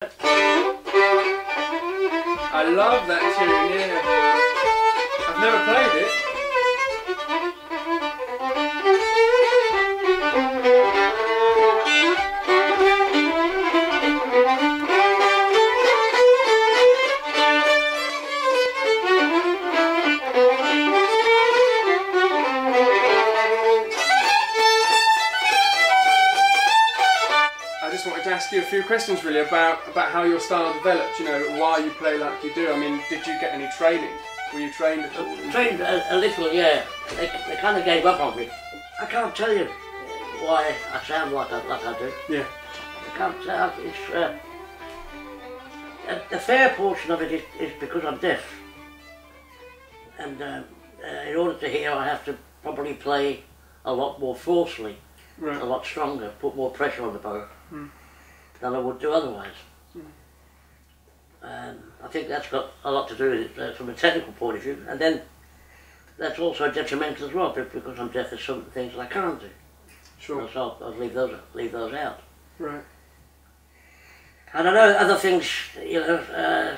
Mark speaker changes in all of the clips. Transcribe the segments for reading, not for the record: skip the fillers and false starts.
Speaker 1: I love that tune, yeah. I've never played it. I just wanted to ask you a few questions really about how your style developed, you know, why you play like you do. I mean, did you get any training? Were you trained at all?
Speaker 2: Trained a little, yeah. They kind of gave up on me. I can't tell you why I sound like I do.
Speaker 1: Yeah.
Speaker 2: I can't tell. It's a fair portion of it is because I'm deaf. And in order to hear, I have to probably play a lot more forcefully,
Speaker 1: right.
Speaker 2: A lot stronger, put more pressure on the bow than I would do otherwise. I think that's got a lot to do with it from a technical point of view, and then that's also detrimental as well because I'm deaf. There's some things that I can't do.
Speaker 1: Sure.
Speaker 2: So I'll leave those out.
Speaker 1: Right.
Speaker 2: And I know other things, you know.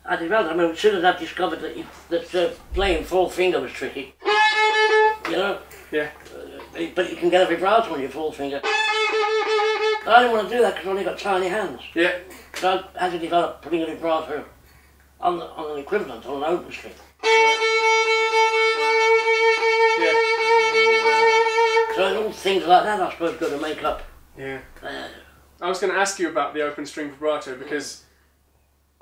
Speaker 2: I developed. I mean, as soon as I discovered that playing full finger was tricky, you know.
Speaker 1: Yeah.
Speaker 2: But you can get a vibrato on your full finger. But I didn't want to do that because I've only got tiny hands.
Speaker 1: Yeah.
Speaker 2: So I had to develop putting a vibrato on an equivalent, on an open string.
Speaker 1: Yeah.
Speaker 2: So all things like that I suppose got to make up.
Speaker 1: Yeah. I was going to ask you about the open string vibrato because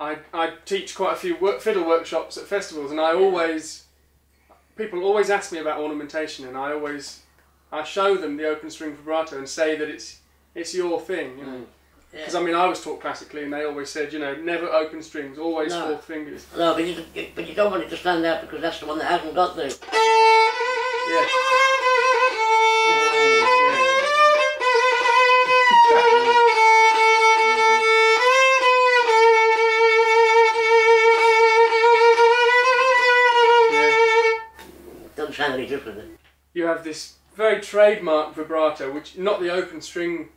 Speaker 1: I teach quite a few fiddle workshops at festivals, and people always ask me about ornamentation, and I show them the open string vibrato and say that it's your thing, you know. Because I mean, I was taught classically, and they always said, you know, never open strings, always fourth fingers.
Speaker 2: No, but you don't want it to stand out because that's the one that hasn't got the.
Speaker 1: Yeah.
Speaker 2: Doesn't sound any different.
Speaker 1: You have this very trademark vibrato, which not the open string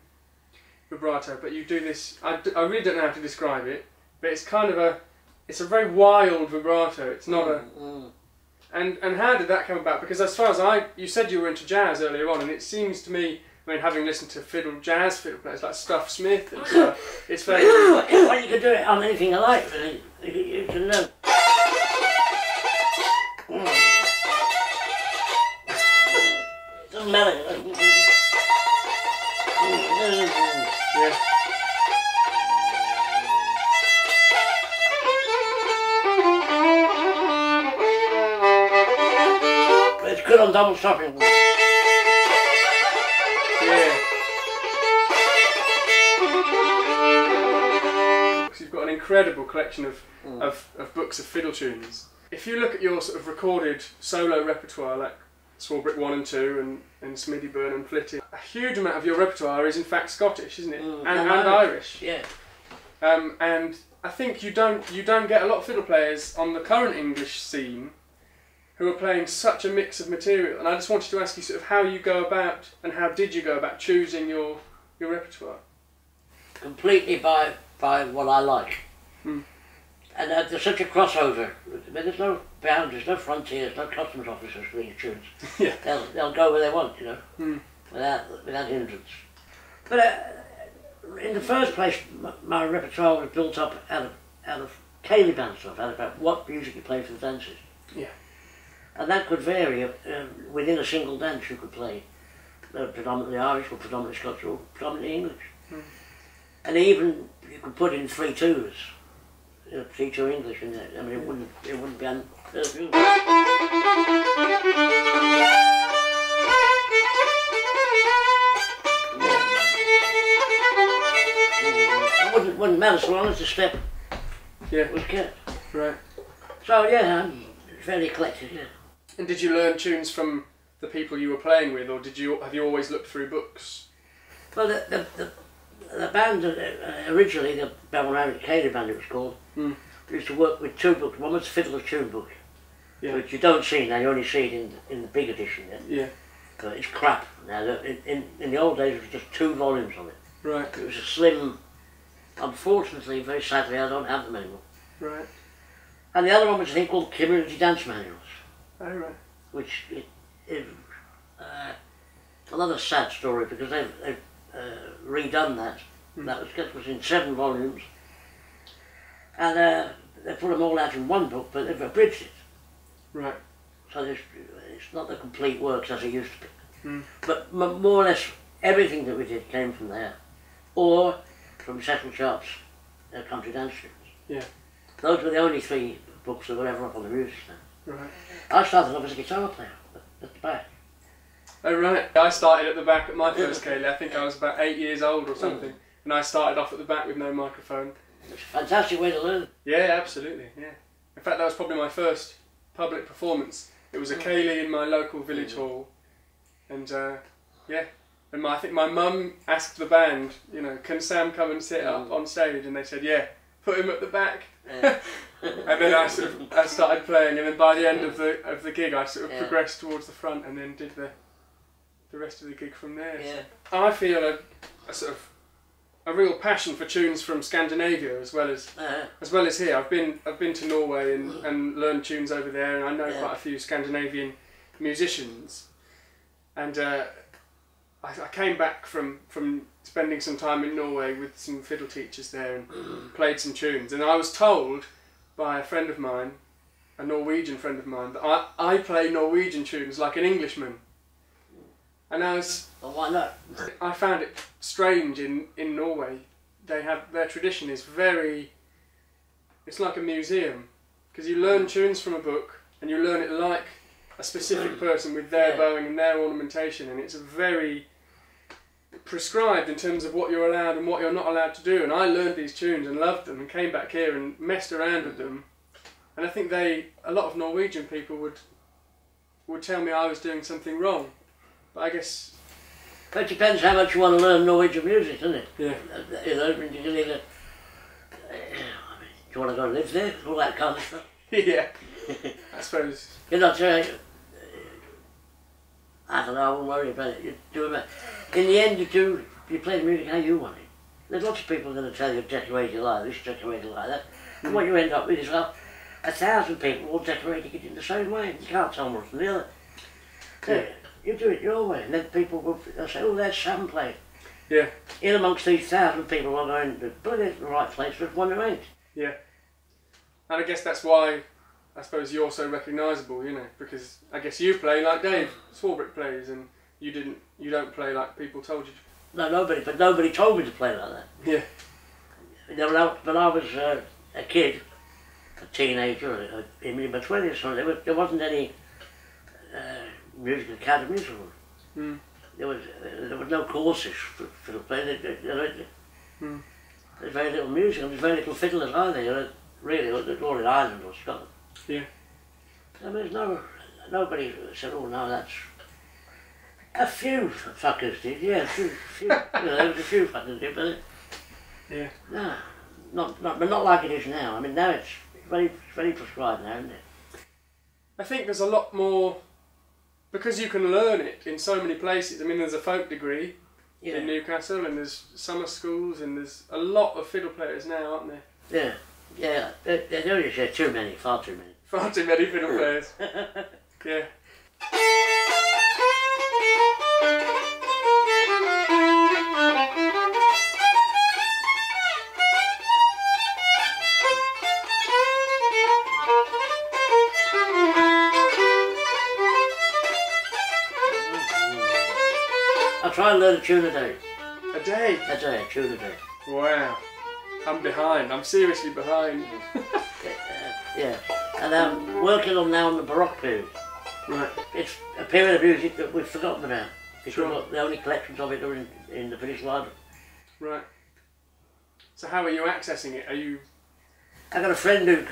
Speaker 1: vibrato, but you do this. I really don't know how to describe it, but it's kind of it's a very wild vibrato. It's not a. And how did that come about? Because as far as you said you were into jazz earlier on, and it seems to me, I mean, having listened to jazz fiddle players like Stuff Smith and stuff, it's very.
Speaker 2: Well, you can do it on anything I like, really. You can know. Doesn't matter.
Speaker 1: Yeah.
Speaker 2: But it's good on double stopping.
Speaker 1: Yeah. So you've got an incredible collection of books of fiddle tunes. If you look at your sort of recorded solo repertoire, like Swarbrick 1 and 2 and Smiddyburn and Flitty, a huge amount of your repertoire is in fact Scottish, isn't it? And Irish.
Speaker 2: Yeah.
Speaker 1: And I think you don't get a lot of fiddle players on the current English scene who are playing such a mix of material. And I just wanted to ask you sort of how you go about, and how did you go about choosing your repertoire?
Speaker 2: Completely by what I like. And there's such a crossover. I mean, there's no boundaries, no frontiers, no customs officers for these tunes.
Speaker 1: Yeah.
Speaker 2: They'll go where they want, you know, without hindrance. But in the first place, my repertoire was built up out of Cayley band stuff, out of what music you play for the dances.
Speaker 1: Yeah.
Speaker 2: And that could vary within a single dance. You could play predominantly Irish or predominantly Scots or predominantly English. And even you could put in 3/2s. Teach your English in it. I mean, it wouldn't be It wouldn't matter so long as the step was kept.
Speaker 1: Right.
Speaker 2: So yeah, I'm fairly eclectic. Yeah.
Speaker 1: And did you learn tunes from the people you were playing with, or have you always looked through books?
Speaker 2: Well, the band originally, the Baroque Cayley band, it was called. We used to work with two books. One was the Fiddler's Tune book, which you don't see now. You only see it in the big edition.
Speaker 1: Yeah.
Speaker 2: But it's crap now. In the old days, it was just 2 volumes on it.
Speaker 1: Right.
Speaker 2: It was a slim unfortunately, very sadly, I don't have them anymore.
Speaker 1: Right.
Speaker 2: And the other one was a thing called Community Dance Manuals.
Speaker 1: Oh, right.
Speaker 2: Which is another sad story because they've redone that. That was in 7 volumes. And they put them all out in one book, but they've abridged it.
Speaker 1: Right.
Speaker 2: So it's not the complete works as it used to be. But more or less everything that we did came from there. Or from Cecil Sharp's Country Dance Tunes.
Speaker 1: Yeah.
Speaker 2: Those were the only 3 books that were ever up on the music stand.
Speaker 1: Right.
Speaker 2: I started off as a guitar player at the back.
Speaker 1: Oh, right. I started at the back at my first ceilidh. I think I was about 8 years old or something. And I started off at the back with no microphone.
Speaker 2: It's a fantastic way to learn.
Speaker 1: Yeah, absolutely, yeah. In fact, that was probably my first public performance. It was a ceilidh in my local village hall. And, yeah. And I think my mum asked the band, you know, can Sam come and sit up on stage? And they said, yeah, put him at the back. Yeah. And then I started playing, and then by the end of the gig, I sort of progressed towards the front, and then did the rest of the gig from there.
Speaker 2: Yeah.
Speaker 1: So I feel a sort of a real passion for tunes from Scandinavia as well as here. I've been to Norway and learned tunes over there, and I know quite a few Scandinavian musicians. And I came back from spending some time in Norway with some fiddle teachers there and played some tunes. And I was told by a friend of mine, a Norwegian friend of mine, that I play Norwegian tunes like an Englishman. And
Speaker 2: Well, why not?
Speaker 1: I found it strange in Norway. Their tradition is it's like a museum, because you learn tunes from a book and you learn it like a specific person with their bowing and their ornamentation, and it's very prescribed in terms of what you're allowed and what you're not allowed to do. And I learned these tunes and loved them and came back here and messed around with them, and I think a lot of Norwegian people would tell me I was doing something wrong, but I guess
Speaker 2: It depends how much you want to learn Norwegian music, doesn't it?
Speaker 1: Yeah.
Speaker 2: You know, you can either, do you want to go live there? All that kind of stuff.
Speaker 1: Yeah, I suppose.
Speaker 2: You're not I don't know, I won't worry about it. You do it. In the end, you play the music how you want it. There's lots of people going to tell you decorate it like this, decorate it like that. And what you end up with is 1,000 people all decorating it in the same way. You can't tell one from the other. So you do it your way, and then people will say, oh, there's Sam playing.
Speaker 1: Yeah.
Speaker 2: In amongst these 1,000 people are going to put it in the right place, but one who ain't.
Speaker 1: Yeah. And I guess that's why I suppose you're so recognisable, you know, because I guess you play like Dave Swarbrick plays, and you don't play like people told you to.
Speaker 2: No, nobody told me to play like that.
Speaker 1: Yeah.
Speaker 2: When I was a kid, a teenager, in my 20s, so there wasn't any music academies, or there was no courses for the play. There's very little music, and there's very little fiddlers either. Really, all in Ireland or Scotland.
Speaker 1: Yeah.
Speaker 2: I mean, nobody said, oh no, that's... A few fuckers did, yeah, a few you know, there was a few fuckers did, but...
Speaker 1: Yeah.
Speaker 2: No, but not like it is now. I mean, now it's very prescribed now, isn't it?
Speaker 1: I think there's a lot more, because you can learn it in so many places. I mean, there's a folk degree in Newcastle, and there's summer schools, and there's a lot of fiddle players now, aren't there?
Speaker 2: Yeah, there is too many, far too many.
Speaker 1: Far too many fiddle players. Yeah.
Speaker 2: I try and learn a tune a day.
Speaker 1: A day?
Speaker 2: A tune a day.
Speaker 1: Wow. I'm behind. I'm seriously behind.
Speaker 2: Yeah. And I'm working on now on the baroque period.
Speaker 1: Right.
Speaker 2: It's a period of music that we've forgotten about. Because the only collections of it are in the British Library.
Speaker 1: Right. So how are you accessing it? Are you...
Speaker 2: I got a friend who,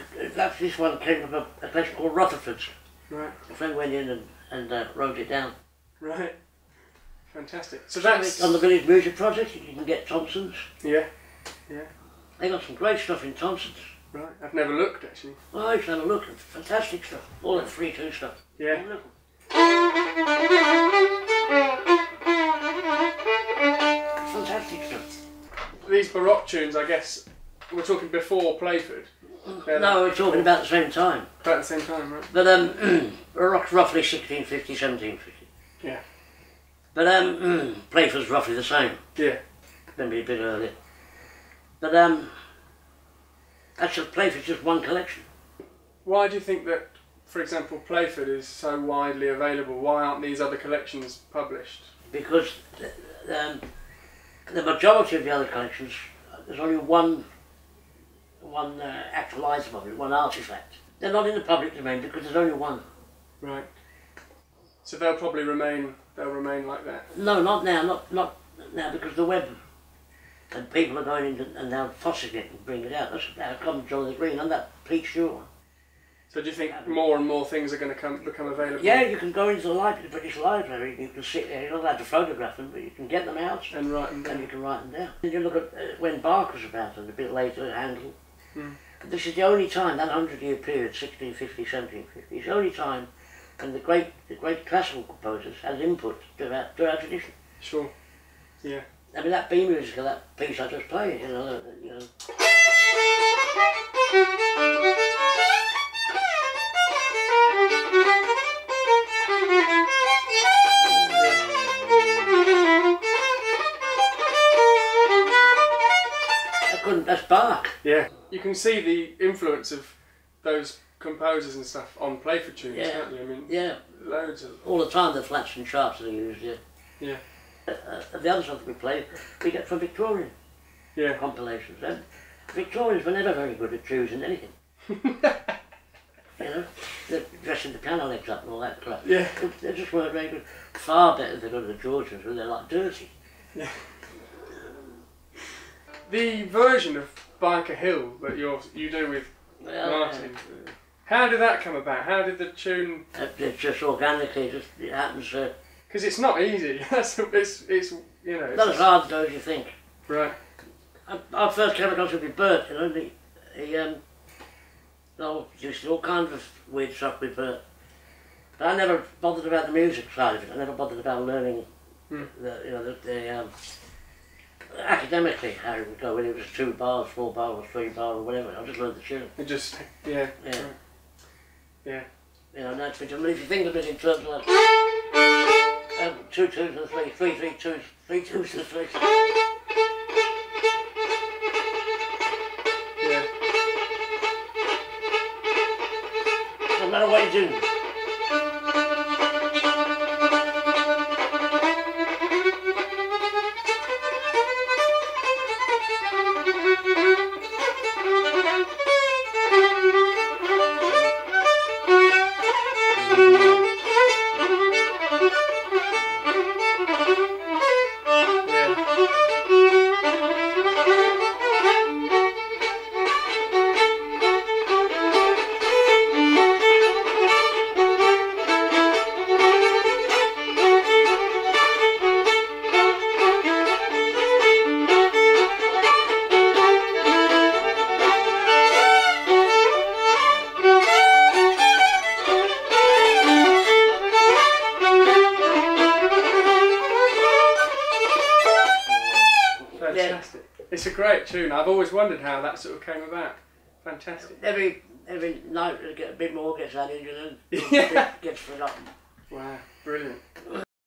Speaker 2: this one came from a place called Rutherford's.
Speaker 1: Right.
Speaker 2: A friend went in and wrote it down.
Speaker 1: Right. Fantastic. So that's...
Speaker 2: On the Village Music Project, you can get Thompson's.
Speaker 1: Yeah. Yeah.
Speaker 2: They got some great stuff in Thompson's.
Speaker 1: Right. I've never looked, actually.
Speaker 2: Well, I should have a look. Fantastic stuff. All that 3-2 stuff.
Speaker 1: Yeah.
Speaker 2: Fantastic stuff.
Speaker 1: these baroque tunes, I guess, we're talking before Playford.
Speaker 2: No, we're talking about the same time.
Speaker 1: About the same time, right?
Speaker 2: But baroque's roughly 1650, 1750.
Speaker 1: Yeah.
Speaker 2: But Playford's roughly the same.
Speaker 1: Yeah.
Speaker 2: Maybe a bit earlier. But actually, Playford's just one collection.
Speaker 1: Why do you think that, for example, Playford is so widely available? Why aren't these other collections published?
Speaker 2: Because the majority of the other collections, there's only one actual item of it, one artifact. They're not in the public domain because there's only one.
Speaker 1: Right. So they'll probably remain. They'll remain like that.
Speaker 2: No, not now. Not now, because the web and people are going in and now fossing it and bringing it out. That's how come John the Green. I'm that pleat sure.
Speaker 1: So do you think more and more things are going to become available?
Speaker 2: Yeah, you can go into the British Library. You can sit there. You're not allowed to photograph them, but you can get them out
Speaker 1: and write them down.
Speaker 2: And you can write them down. And you look at when Bach was about, and a bit later Handel.
Speaker 1: Mm.
Speaker 2: This is the only time, that 100-year period, 1650, 1750, is the only time when the great classical composers had input to our tradition.
Speaker 1: Sure. Yeah.
Speaker 2: I mean, that B musical, that piece I just played, you know. That's Bach.
Speaker 1: Yeah. You can see the influence of those composers and stuff on Playford tunes, can't you? I mean,
Speaker 2: yeah.
Speaker 1: Loads of...
Speaker 2: All the time the flats and sharps are used, yeah.
Speaker 1: Yeah.
Speaker 2: The other stuff we play, we get from Victorian compilations. And Victorians were never very good at choosing anything. You know, they're dressing the piano legs up and all that crap.
Speaker 1: Yeah.
Speaker 2: They just weren't very good. Far better than the Georgians, where they're like dirty.
Speaker 1: Yeah. The version of Byker Hill that you do with Martin, how did that come about? How did the tune...
Speaker 2: It's just organically, it happens.
Speaker 1: Because it's not easy. It's you know... It's
Speaker 2: not as hard to do as you think.
Speaker 1: Right.
Speaker 2: I first came across it with Bert, you know, he used all kinds of weird stuff with Bert. But I never bothered about the music side of it. I never bothered about learning the academically how it would go, whether it was 2 bars, 4 bars, or 3 bars, or whatever. I just learned the tune.
Speaker 1: It just, yeah.
Speaker 2: Yeah.
Speaker 1: Right. Yeah.
Speaker 2: You know, that's what I mean, if you think of it in terms of like 2 twos and 3, 3 twos, 3 twos and 3.
Speaker 1: Yeah.
Speaker 2: No matter what you do.
Speaker 1: It's a great tune. I've always wondered how that sort of came about. Fantastic.
Speaker 2: Every night it gets a bit more, gets added, and then it gets forgotten.
Speaker 1: Wow, brilliant.